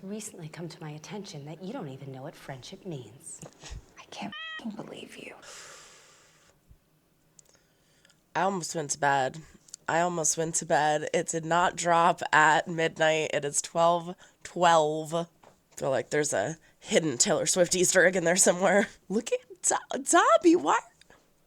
It's recently come to my attention that you don't even know what friendship means. I can't believe you. I almost went to bed. It did not drop at midnight. It is 12:12. I feel like there's a hidden Taylor Swift Easter egg in there somewhere. Look at Dobbie. Why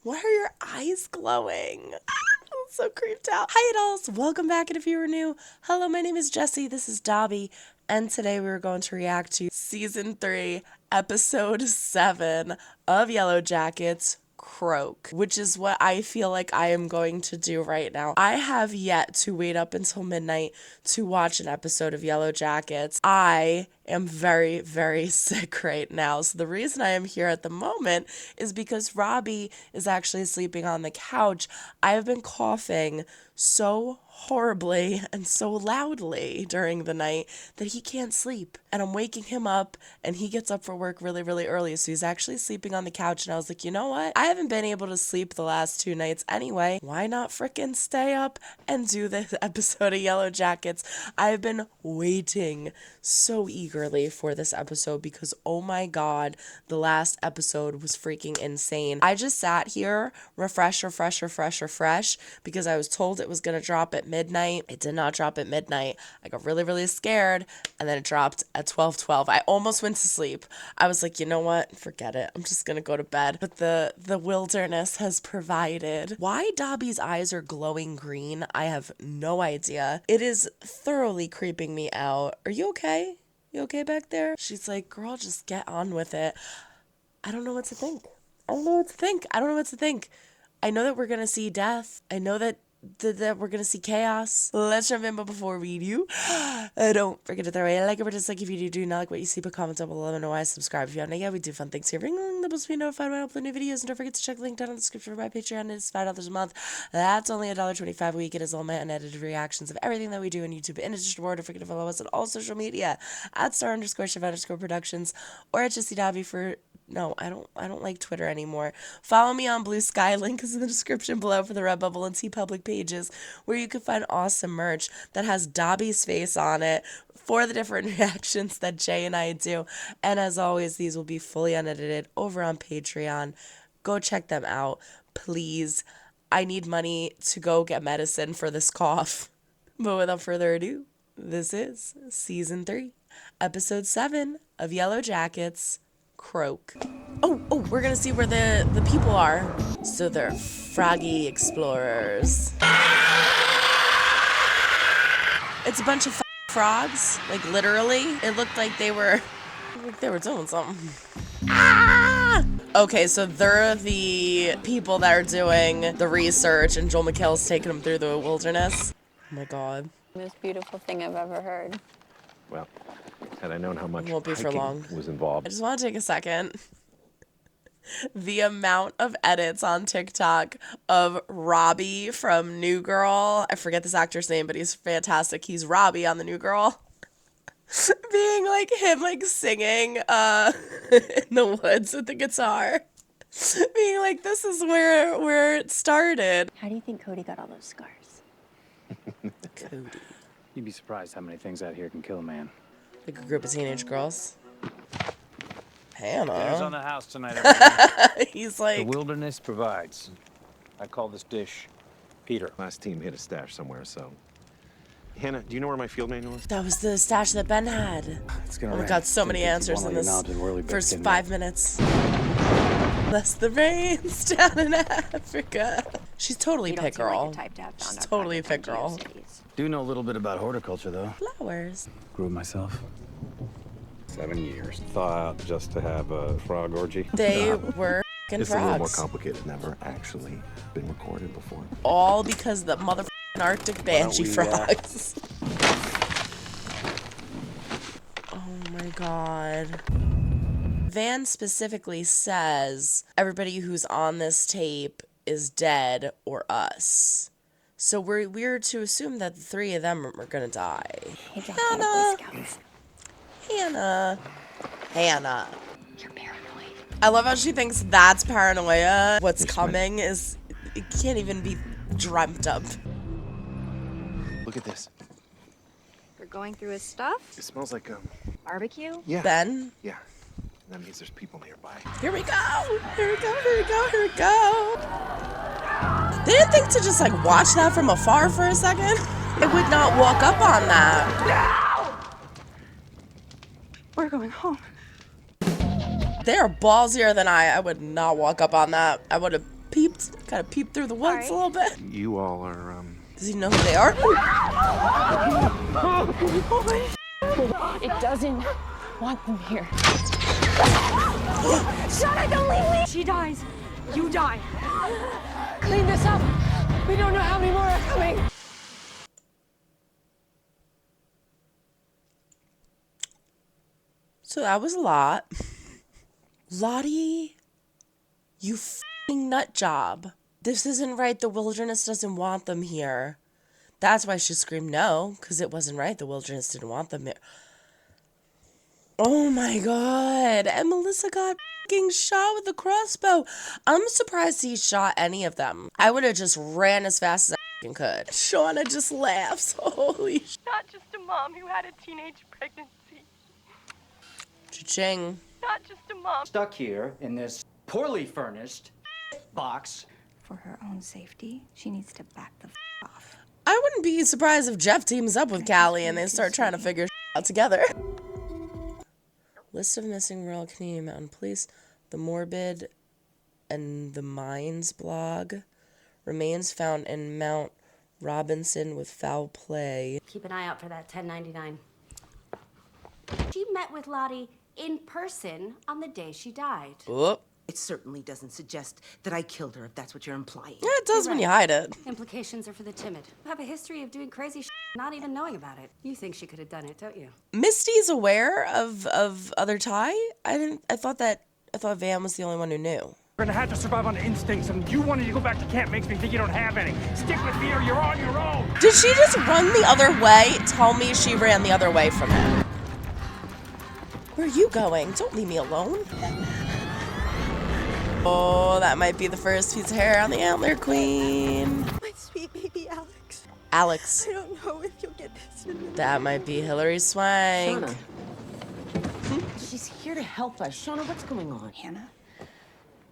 are your eyes glowing? I'm so creeped out. Hi, dolls. Welcome back. And if you were new, hello, my name is Jessie. This is Dobbie. And today we're going to react to Season 3, Episode 7 of YELLOWJACKETS, Croak, which is what I feel like I am going to do right now. I have yet to wait up until midnight to watch an episode of YELLOWJACKETS. I am very, very sick right now. So the reason I am here at the moment is because Robbie is actually sleeping on the couch. I have been coughing so horribly and so loudly during the night that he can't sleep. And I'm waking him up and he gets up for work really, really early. So he's actually sleeping on the couch. And I was like, you know what? I haven't been able to sleep the last 2 nights anyway. Why not frickin' stay up and do this episode of YELLOWJACKETS? I've been waiting so eagerly for this episode because, oh my God, the last episode was freaking insane. I just sat here, refresh, because I was told it was going to drop at midnight. It did not drop at midnight. I got really, really scared, and then it dropped at 12:12. I almost went to sleep. I was like, you know what? Forget it. I'm just going to go to bed. But the wilderness has provided. Why Dobbie's eyes are glowing green, I have no idea. It is thoroughly creeping me out. Are you okay? You okay back there? She's like, girl, just get on with it. I don't know what to think. I don't know what to think. I know that we're going to see death. I know that we're going to see chaos. Let's jump in, but before we do, don't forget to throw a like or dislike if you do not like what you see, but comment down below. Let me know why. Subscribe if you haven't yet. We do fun things here. Ring the bell to be notified when I upload new videos, and don't forget to check the link down in the description for my Patreon. It's $5 a month. That's only $1.25 a week. It is all my unedited reactions of everything that we do on YouTube. And it's just more. Don't forget to follow us on all social media at @star_chef_productions or at Jessie Dobbie for... No, I don't like Twitter anymore. Follow me on Blueksy. Link is in the description below for the Redbubble and TeePublic pages where you can find awesome merch that has Dobbie's face on it for the different reactions that Jay and I do. And as always, these will be fully unedited over on Patreon. Go check them out, please. I need money to go get medicine for this cough. But without further ado, this is Season 3, Episode 7 of YELLOWJACKETS, Croak. Oh, we're gonna see where the people are. So they're froggy explorers. It's a bunch of frogs, like literally. It looked like they were doing something. Okay, so they're the people that are doing the research, and Joel McHale's taking them through the wilderness. Oh my God. Most beautiful thing I've ever heard. Well, had I known how much Won't be for long. was involved. I just want to take a second. The amount of edits on TikTok of Robbie from New Girl. I forget this actor's name, but he's fantastic. He's Robbie on the New Girl. Being like him, like singing in the woods with the guitar. Being like, this is where it started. How do you think Cody got all those scars? Cody. You'd be surprised how many things out here can kill a man. Like a group of teenage girls. Dinner's on Hannah. the house tonight, everyone. He's The like, wilderness provides. I call this dish Peter. Last team hit a stash somewhere, so. Hannah, do you know where my field manual is? that was the stash that Ben had. It's gonna Oh my rain. God, so Gonna many take you answers one in of your this knobs and whirly bits first getting 5 there. minutes. Less the rains down in Africa. She's totally You don't pit seem like girl. the type to have found She's out totally projects pit on girl. GeoCities. Do know a little bit about horticulture, though. Flowers. Grew it myself. 7 years. Thaw out just to have a frog orgy. They were f***ing It's a little more frogs. complicated. Never actually been recorded before. All because the motherfucking Arctic banshee we, frogs. Oh my God. Van specifically says everybody who's on this tape is dead or us. So we're to assume that the 3 of them are gonna die. Hey, Jack, Boy Scouts. Hannah. You're paranoid. I love how she thinks that's paranoia. What's coming is, it can't even be dreamt up. Look at this. For going through his stuff? It smells like Barbecue? yeah. Ben? Yeah. That means there's people nearby. Here we go. Here we go. Here we go. Here we go. They didn't think to just like watch that from afar for a second. They would not walk up on that. We're going home. They are ballsier than I would not walk up on that. I would have peeped, kind of peeped through the woods a little bit. You all are, Does he know who they are? It doesn't want them here. Shauna, don't leave me! She dies. You die. Clean this up. We don't know how many more are coming. So that was a lot. Lottie, you f***ing nut job. This isn't right. The wilderness doesn't want them here. That's why she screamed no, because it wasn't right. The wilderness didn't want them here. Oh my God. And Melissa got f***ing shot with a crossbow. I'm surprised he shot any of them. I would have just ran as fast as I f***ing could. Shauna just laughs. Holy sh**. Not just a mom who had a teenage pregnancy. Cha-ching. Not just a mom. Stuck here in this poorly furnished box. For her own safety, she needs to back the off. I wouldn't be surprised if Jeff teams up with Callie and they start trying to figure out together. List of missing rural Canadian mountain police. The Morbid and the Mines blog. Remains found in Mount Robinson with foul play. Keep an eye out for that 1099. She met with Lottie in person on the day she died. Oh. It certainly doesn't suggest that I killed her, if that's what you're implying. Yeah, it does when you hide it. Implications are for the timid. You have a history of doing crazy shit, not even knowing about it. You think she could have done it, don't you? Misty's aware of other Ty? I thought Van was the only one who knew. We're gonna have to survive on instincts, and you wanting to go back to camp makes me think you don't have any. Stick with me or you're on your own. Did she just run the other way? Tell me she ran the other way from him. Where are you going? Don't leave me alone. Oh, that might be the first piece of hair on the antler queen. My sweet baby Alex. Alex. I don't know if you'll get this. That might be Hillary Swank. Shauna. She's here to help us. Shauna, what's going on? Hannah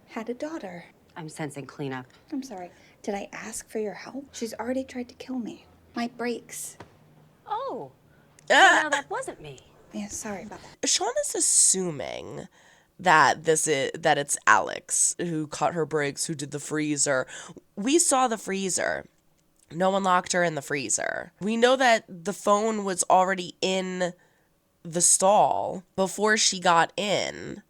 had a daughter. I'm sensing cleanup. I'm sorry. Did I ask for your help? She's already tried to kill me. My brakes. Oh. Ah. No, that wasn't me. Yeah, sorry about that. Shauna's assuming that it's Alex who cut her brakes, who did the freezer. We saw the freezer. No one locked her in the freezer. We know that the phone was already in the stall before she got in.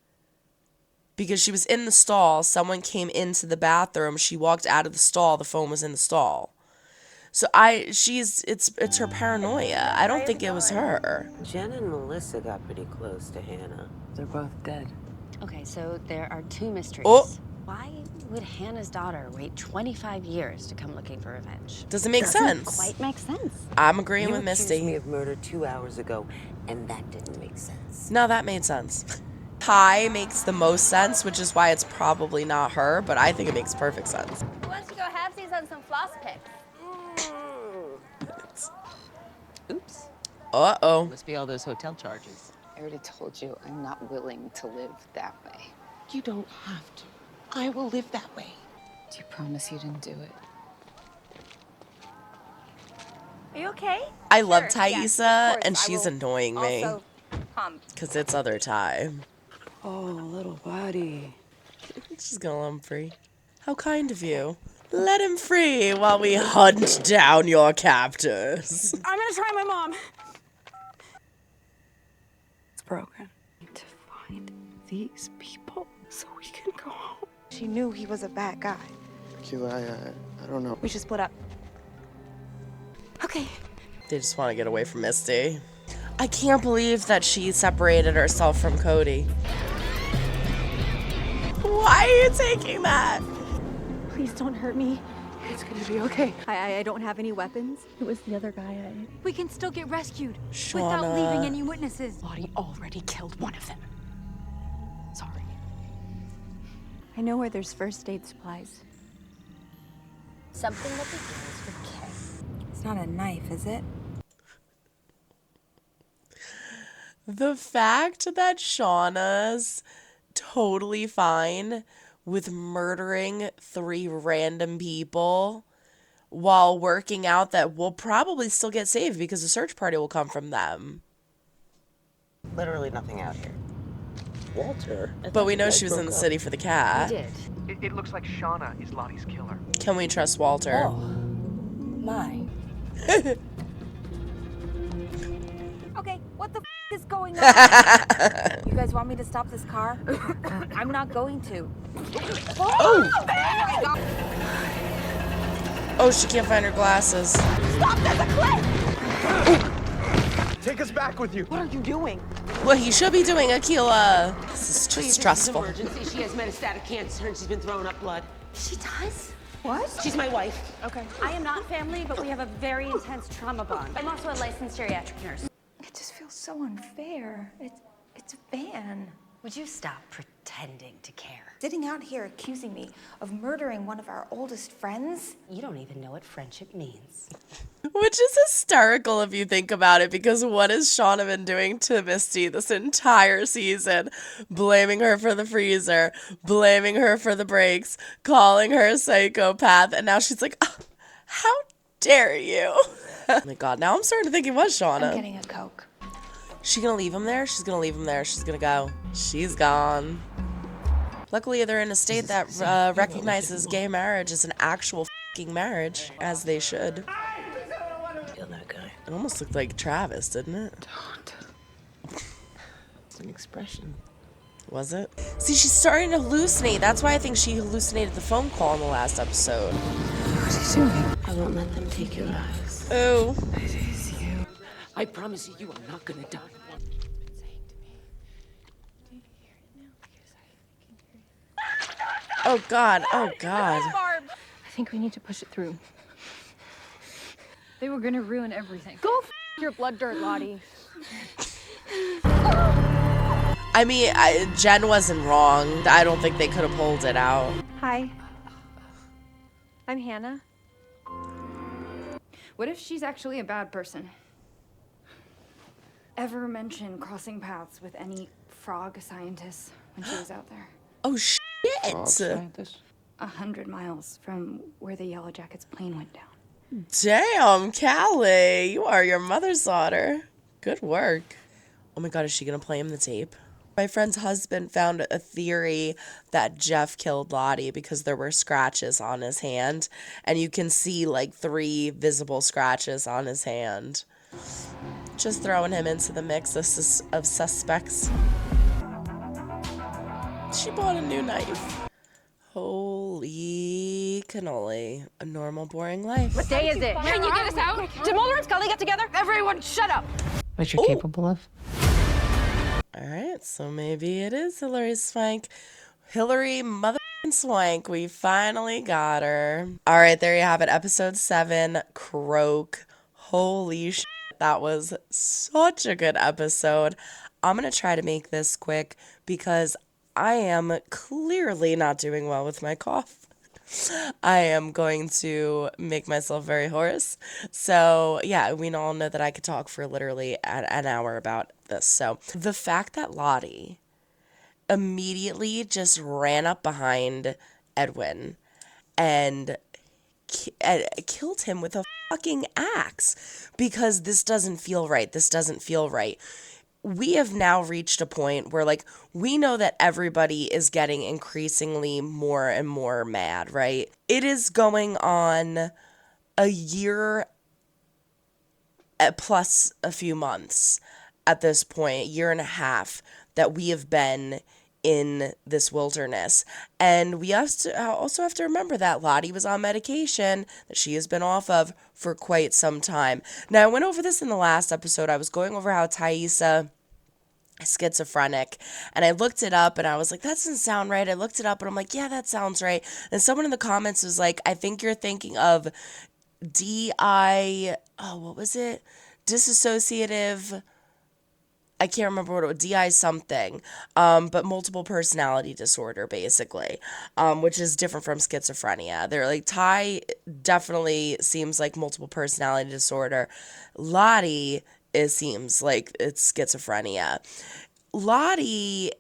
Because she was in the stall, someone came into the bathroom, she walked out of the stall, the phone was in the stall. So it's her paranoia. I don't think it was her. Jen and Melissa got pretty close to Hannah. They're both dead. Okay, so there are two mysteries. Oh. Why would Hannah's daughter wait 25 years to come looking for revenge? Doesn't make sense. Quite makes sense. I'm agreeing You with accused Misty. me of murder 2 hours ago, and that didn't make sense. No, that made sense. Ty makes the most sense, which is why it's probably not her, but I think it makes perfect sense. Who wants to go halfsies on some floss picks? Oops. Uh-oh. Must be all those hotel charges. I already told you I'm not willing to live that way. You don't have to. I will live that way. Do you promise you didn't do it? Are you okay? I love Sure, yes, Thaisa, of course, and I she's will annoying me. Also, Because it's other Ty. Oh, little buddy. She's gonna let him free. How kind of you. Let him free while we hunt down your captors. I'm gonna try my mom. It's broken. To find these people so we can go home. She knew he was a bad guy. I don't know. We should split up. Okay. They just want to get away from Misty. I can't believe that she separated herself from Cody. Why are you taking that? Please don't hurt me. It's gonna be okay. I don't have any weapons. It was the other guy. We can still get rescued without Shauna. leaving any witnesses. Lottie already killed one of them. Sorry. I know where there's first aid supplies. Something that begins with K. It's not a knife, is it? The fact that Shauna's totally fine with murdering 3 random people while working out that we'll probably still get saved because the search party will come from them. Literally nothing out here. Walter? But we know she was in the city for the cat. We did. It looks like Shauna is Lottie's killer. Can we trust Walter? My. Okay, what the is going on? You guys want me to stop this car? I'm not going to. Oh, she can't find her glasses. Stop, there's a cliff! Take us back with you. What are you doing? What he should be doing, Akila. This is just stressful. Emergency. She has metastatic cancer and she's been throwing up blood. She does? What? She's my wife. Okay. I am not family, but we have a very intense trauma bond. I'm also a licensed geriatric nurse. It just feels so unfair. It's Van. Would you stop pretending to care? Sitting out here accusing me of murdering one of our oldest friends. You don't even know what friendship means. Which is hysterical if you think about it, because what has Shauna been doing to Misty this entire season? Blaming her for the freezer, blaming her for the breaks, calling her a psychopath, and now she's like, oh, how dare you? Oh my god, now I'm starting to think it was Shauna. I'm getting a Coke. She gonna leave him there? She's gonna leave him there. She's gonna go. She's gone. Luckily, they're in a state that recognizes gay marriage as an actual f***ing marriage, as they should. Kill that guy. It almost looked like Travis, didn't it? Don't. It's an expression. Was it? See, she's starting to hallucinate. That's why I think she hallucinated the phone call in the last episode. What's he doing? I won't let them take your eyes. Oh. I promise you, you are not gonna die. Oh god, oh god. Barb! I think we need to push it through. They were gonna ruin everything. Go your blood dirt, Lottie. I mean, Jen wasn't wrong. I don't think they could have pulled it out. Hi. I'm Hannah. What if she's actually a bad person? Ever mention crossing paths with any frog scientists when she was out there? Oh shit! 100 miles from where the YELLOWJACKETS plane went down. Damn, Callie, you are your mother's daughter. Good work. Oh my god, is she gonna play him the tape? My friend's husband found a theory that Jeff killed Lottie because there were scratches on his hand, and you can see like 3 visible scratches on his hand. Just throwing him into the mix of suspects. She bought a new knife. Holy cannoli. A normal, boring life. What day is it? Can you get us out? Did Mulder and Scully get together? Everyone, shut up! What you're capable of? Alright, so maybe it is Hillary Swank. Hillary mother Swank. We finally got her. Alright, there you have it. Episode 7, Croak. Holy shit. That was such a good episode. I'm going to try to make this quick because I am clearly not doing well with my cough. I am going to make myself very hoarse. So, yeah, we all know that I could talk for literally an hour about this. So, the fact that Lottie immediately just ran up behind Edwin and killed him with a fucking axe because this doesn't feel right. This doesn't feel right. We have now reached a point where, like, we know that everybody is getting increasingly more and more mad, right? It is going on a year plus a few months at this point, a year and a half, that we have been in this wilderness. And we also have to remember that Lottie was on medication that she has been off of for quite some time. Now, I went over this in the last episode. I was going over how Thaisa is schizophrenic, and I looked it up and I was like, that doesn't sound right. I looked it up and I'm like, yeah, that sounds right. And someone in the comments was like, I think you're thinking of dissociative, I can't remember what it was, DI something, but multiple personality disorder, basically, which is different from schizophrenia. They're like, Ty definitely seems like multiple personality disorder. Lottie it seems like it's schizophrenia. Lottie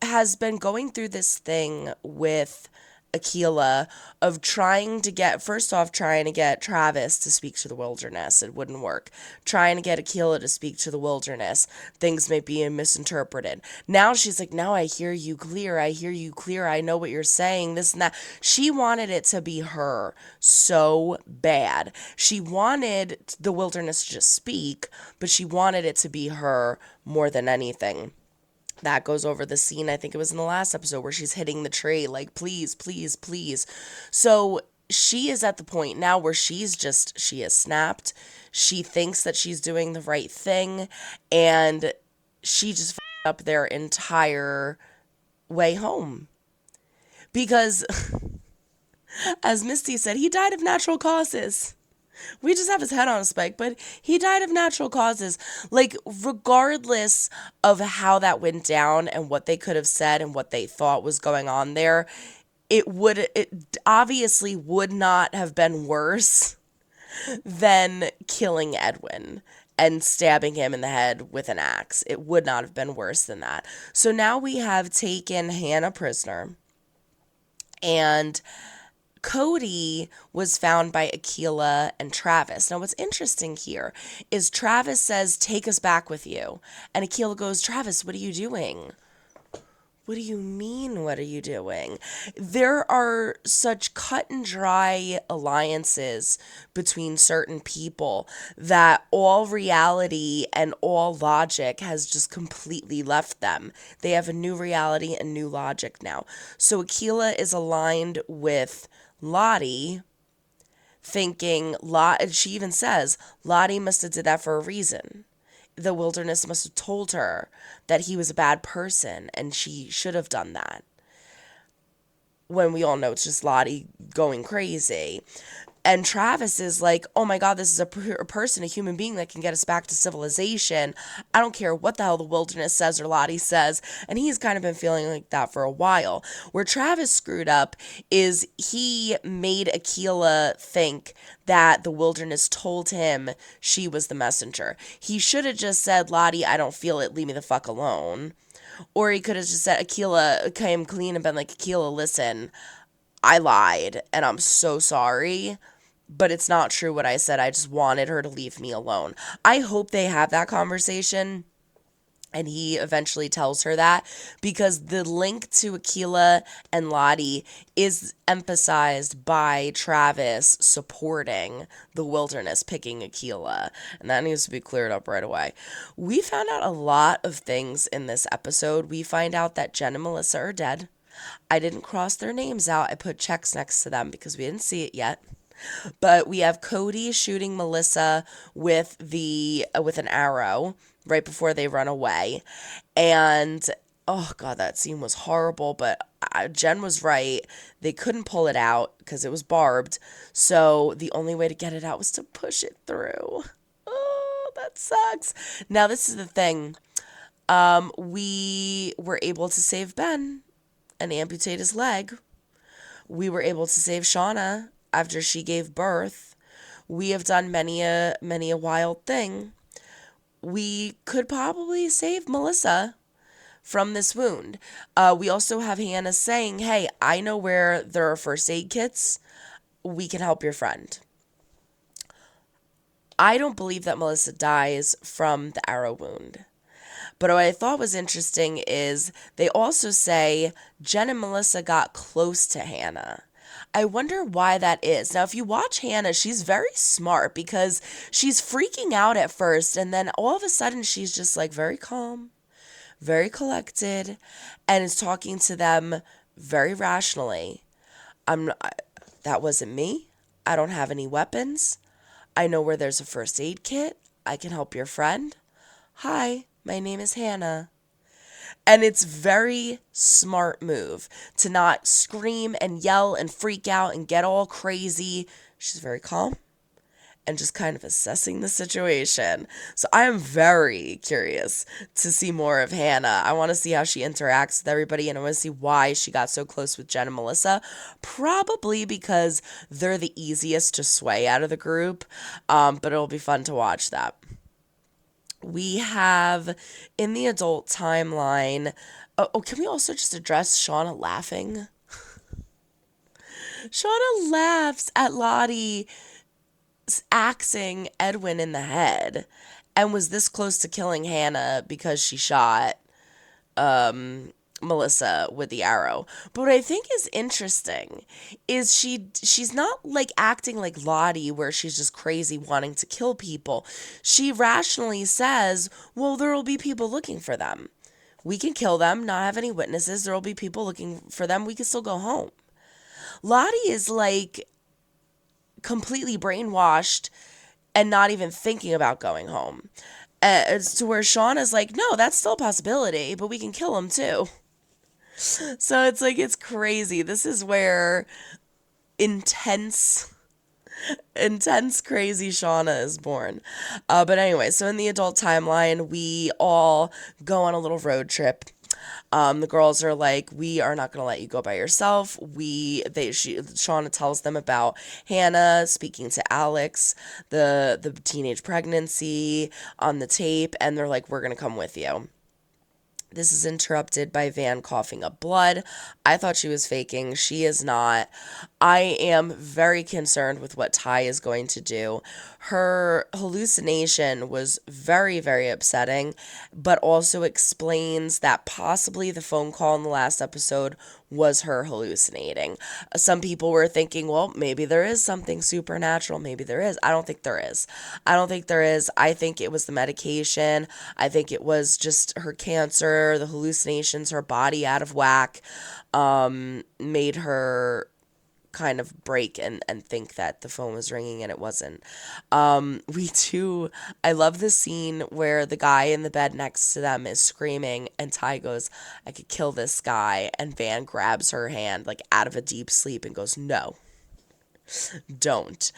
has been going through this thing with Akilah of trying to get Travis to speak to the wilderness. It wouldn't work. Trying to get Akilah to speak to the wilderness. Things may be misinterpreted. Now she's like, now I hear you clear. I hear you clear. I know what you're saying, this and that. She wanted it to be her so bad. She wanted the wilderness to just speak, but she wanted it to be her more than anything. That goes over the scene, I think it was in the last episode, where she's hitting the tree, like, please, please, please. So she is at the point now where she has snapped. She thinks that she's doing the right thing, and she just f***ed up their entire way home. Because, as Misty said, he died of natural causes. We just have his head on a spike, but he died of natural causes. Like, regardless of how that went down and what they could have said and what they thought was going on there, it obviously would not have been worse than killing Edwin and stabbing him in the head with an axe. It would not have been worse than that. So now we have taken Hannah prisoner, and Cody was found by Akilah and Travis. Now, what's interesting here is Travis says, take us back with you. And Akilah goes, Travis, what are you doing? What do you mean, what are you doing? There are such cut and dry alliances between certain people that all reality and all logic has just completely left them. They have a new reality and new logic now. So Akilah is aligned with Lottie, thinking, she even says, Lottie must have did that for a reason. The wilderness must have told her that he was a bad person and she should have done that. When we all know it's just Lottie going crazy. And Travis is like, oh my God, this is a person, a human being that can get us back to civilization. I don't care what the hell the wilderness says or Lottie says. And he's kind of been feeling like that for a while. Where Travis screwed up is he made Akilah think that the wilderness told him she was the messenger. He should have just said, Lottie, I don't feel it. Leave me the fuck alone. Or he could have just said, Akilah came clean and been like, Akilah, listen, I lied and I'm so sorry. But it's not true what I said. I just wanted her to leave me alone. I hope they have that conversation and he eventually tells her that, because the link to Akilah and Lottie is emphasized by Travis supporting the wilderness, picking Akilah. And that needs to be cleared up right away. We found out a lot of things in this episode. We find out that Jen and Melissa are dead. I didn't cross their names out. I put checks next to them because we didn't see it yet. But we have Cody shooting Melissa with an arrow right before they run away. And, oh God, that scene was horrible. But Jen was right. They couldn't pull it out because it was barbed. So the only way to get it out was to push it through. Oh, that sucks. Now, this is the thing. We were able to save Ben and amputate his leg. We were able to save Shauna after she gave birth. We have done many a wild thing. We could probably save Melissa from this wound. We also have Hannah saying, hey, I know where there are first aid kits. We can help your friend. I don't believe that Melissa dies from the arrow wound. But what I thought was interesting is they also say Jen and Melissa got close to Hannah. I wonder why that is. Now, if you watch Hannah, she's very smart because she's freaking out at first, and then all of a sudden she's just like very calm, very collected, and is talking to them very rationally. That wasn't me. I don't have any weapons. I know where there's a first aid kit. I can help your friend. Hi, my name is Hannah. And it's very smart move to not scream and yell and freak out and get all crazy. She's very calm and just kind of assessing the situation. So I am very curious to see more of Hannah. I want to see how she interacts with everybody, and I want to see why she got so close with Jen and Melissa. Probably because they're the easiest to sway out of the group, but it'll be fun to watch that. We have in the adult timeline. Oh, can we also just address Shauna laughing? Shauna laughs at Lottie axing Edwin in the head and was this close to killing Hannah because she shot Melissa with the arrow. But what I think is interesting is she's not like acting like Lottie where she's just crazy wanting to kill people. She rationally says, well, there will be people looking for them. We can kill them, not have any witnesses. There will be people looking for them. We can still go home. Lottie is like completely brainwashed and not even thinking about going home. To where Sean is like, no, that's still a possibility, but we can kill him too. So it's like, it's crazy. This is where intense crazy Shauna is born. But anyway, so in the adult timeline, we all go on a little road trip. The girls are like, we are not going to let you go by yourself. Shauna tells them about Hannah speaking to Alex, the teenage pregnancy on the tape, and they're like, we're going to come with you. This is interrupted by Van coughing up blood. I thought she was faking. She is not. I am very concerned with what Ty is going to do. Her hallucination was very, very upsetting, but also explains that possibly the phone call in the last episode was her hallucinating. Some people were thinking, well, maybe there is something supernatural. Maybe there is. I don't think there is. I think it was the medication. I think it was just her cancer, the hallucinations, her body out of whack, made her kind of break and think that the phone was ringing and it wasn't. I love the scene where the guy in the bed next to them is screaming and Ty goes, I could kill this guy, and Van grabs her hand like out of a deep sleep and goes, no, don't.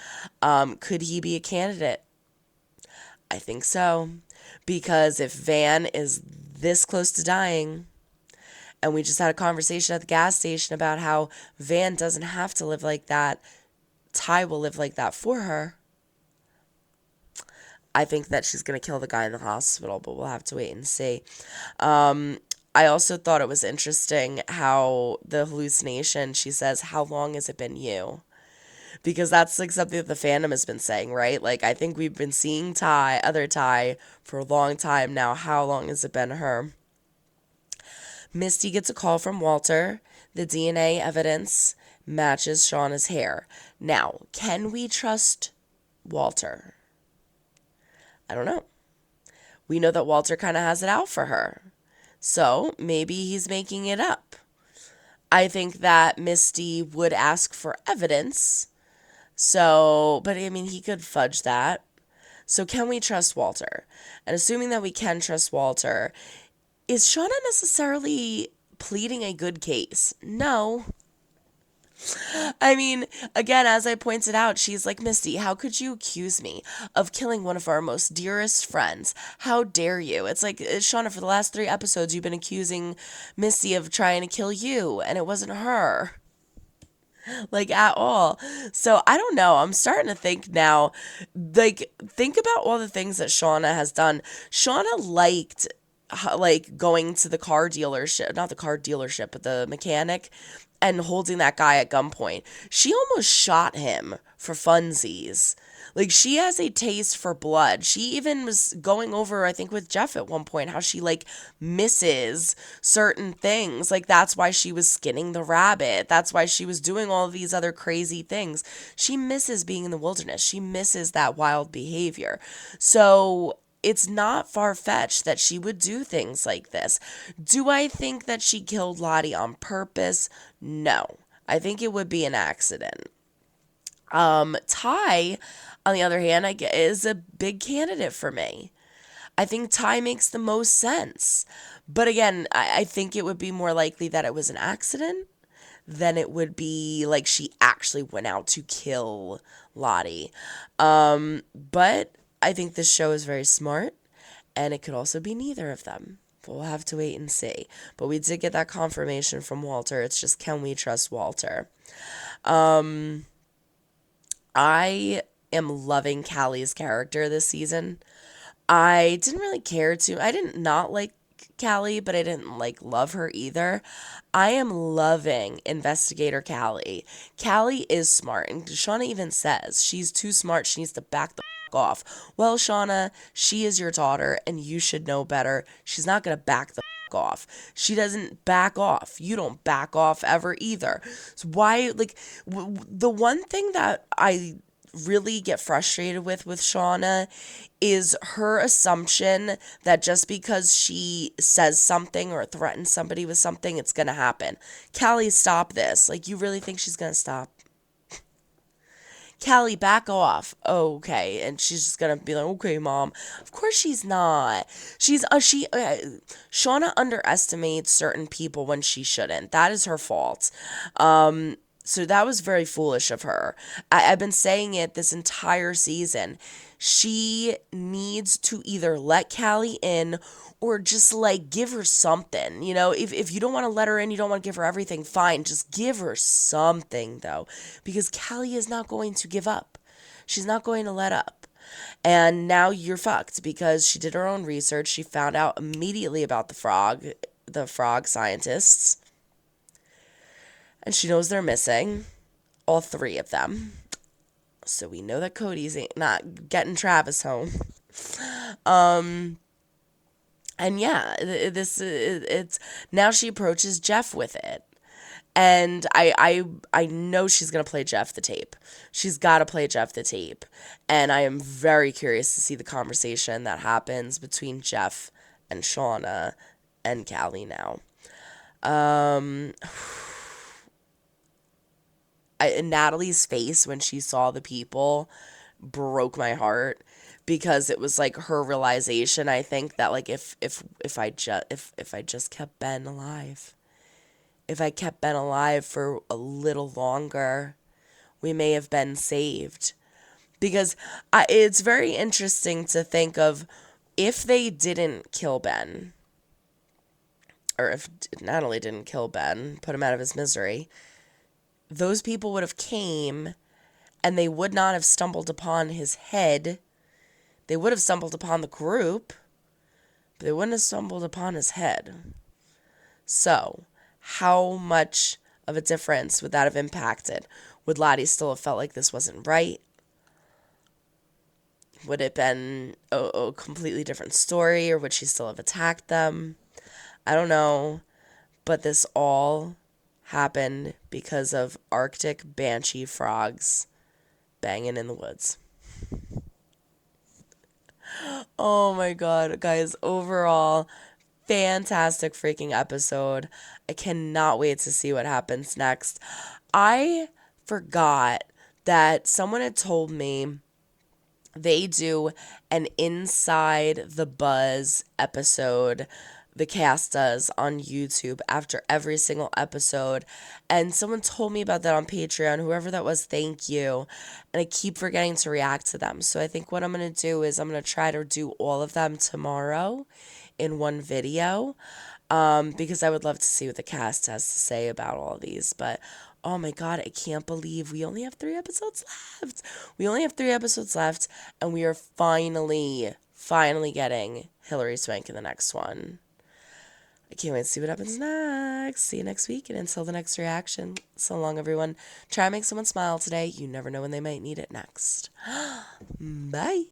Could he be a candidate? I think so, because if Van is this close to dying, and we just had a conversation at the gas station about how Van doesn't have to live like that, Ty will live like that for her. I think that she's going to kill the guy in the hospital, but we'll have to wait and see. I also thought it was interesting how the hallucination, she says, how long has it been you? Because that's like something that the fandom has been saying, right? Like, I think we've been seeing other Ty for a long time now. How long has it been her? Misty gets a call from Walter. The DNA evidence matches Shauna's hair. Now, can we trust Walter? I don't know. We know that Walter kind of has it out for her. So maybe he's making it up. I think that Misty would ask for evidence. But I mean, he could fudge that. So can we trust Walter? And assuming that we can trust Walter, is Shauna necessarily pleading a good case? No. I mean, again, as I pointed out, she's like, Misty, how could you accuse me of killing one of our most dearest friends? How dare you? It's like, Shauna, for the last 3 episodes, you've been accusing Misty of trying to kill you, and it wasn't her. Like, at all. So, I don't know. I'm starting to think now, like, think about all the things that Shauna has done. Shauna liked going to the car dealership, not the car dealership, but the mechanic, and holding that guy at gunpoint. She almost shot him for funsies. Like, she has a taste for blood. She even was going over, I think, with Jeff at one point, how she, like, misses certain things. Like, that's why she was skinning the rabbit. That's why she was doing all of these other crazy things. She misses being in the wilderness. She misses that wild behavior. So it's not far-fetched that she would do things like this. Do I think that she killed Lottie on purpose? No. I think it would be an accident. Ty, on the other hand, is a big candidate for me. I think Ty makes the most sense. But again, I think it would be more likely that it was an accident then it would be like she actually went out to kill Lottie. But I think this show is very smart, and it could also be neither of them. But we'll have to wait and see. But we did get that confirmation from Walter. It's just, can we trust Walter? I am loving Callie's character this season. I didn't really care to. I didn't not like Callie, but I didn't like love her either. I am loving Investigator Callie. Callie is smart, and Shauna even says she's too smart. She needs to back the off. Well, Shauna, she is your daughter, and you should know better. She's not gonna back the off. She doesn't back off. You don't back off ever either. So why, like, the one thing that I really get frustrated with Shauna is her assumption that just because she says something or threatens somebody with something, it's gonna happen. Callie, stop this. Like, you really think she's gonna stop? Callie, back off. Oh, okay. And she's just gonna be like, okay, Mom. Of course she's not. Shauna underestimates certain people when she shouldn't. That is her fault. So that was very foolish of her. I've been saying it this entire season. She needs to either let Callie in or just like give her something. You know, if you don't want to let her in, you don't want to give her everything, fine. Just give her something though, because Callie is not going to give up. She's not going to let up. And now you're fucked because she did her own research. She found out immediately about the frog scientists. And she knows they're missing, all 3 of them. So we know that Cody's not getting Travis home. And yeah, it's now she approaches Jeff with it. And I know she's going to play Jeff the tape. She's got to play Jeff the tape. And I am very curious to see the conversation that happens between Jeff and Shauna and Callie now. Natalie's face when she saw the people broke my heart, because it was like her realization, I think, that like if I just kept Ben alive, if I kept Ben alive for a little longer, we may have been saved. Because it's very interesting to think of, if they didn't kill Ben, or if Natalie didn't kill Ben, put him out of his misery, those people would have came, and they would not have stumbled upon his head. They would have stumbled upon the group, but they wouldn't have stumbled upon his head. So, how much of a difference would that have impacted? Would Lottie still have felt like this wasn't right? Would it have been a completely different story, or would she still have attacked them? I don't know, but this all happened because of Arctic banshee frogs banging in the woods. Oh my god, guys, overall, fantastic freaking episode. I cannot wait to see what happens next. I forgot that someone had told me they do an Inside the Buzz episode, the cast does, on YouTube after every single episode. And someone told me about that on Patreon. Whoever that was, thank you. And I keep forgetting to react to them. So I think what I'm going to do is I'm going to try to do all of them tomorrow in one video. Because I would love to see what the cast has to say about all these. But oh my god, I can't believe we only have 3 episodes left. We only have 3 episodes left. And we are finally getting Hillary Swank in the next one. I can't wait to see what happens next. See you next week, and until the next reaction, so long, everyone. Try and make someone smile today. You never know when they might need it next. Bye.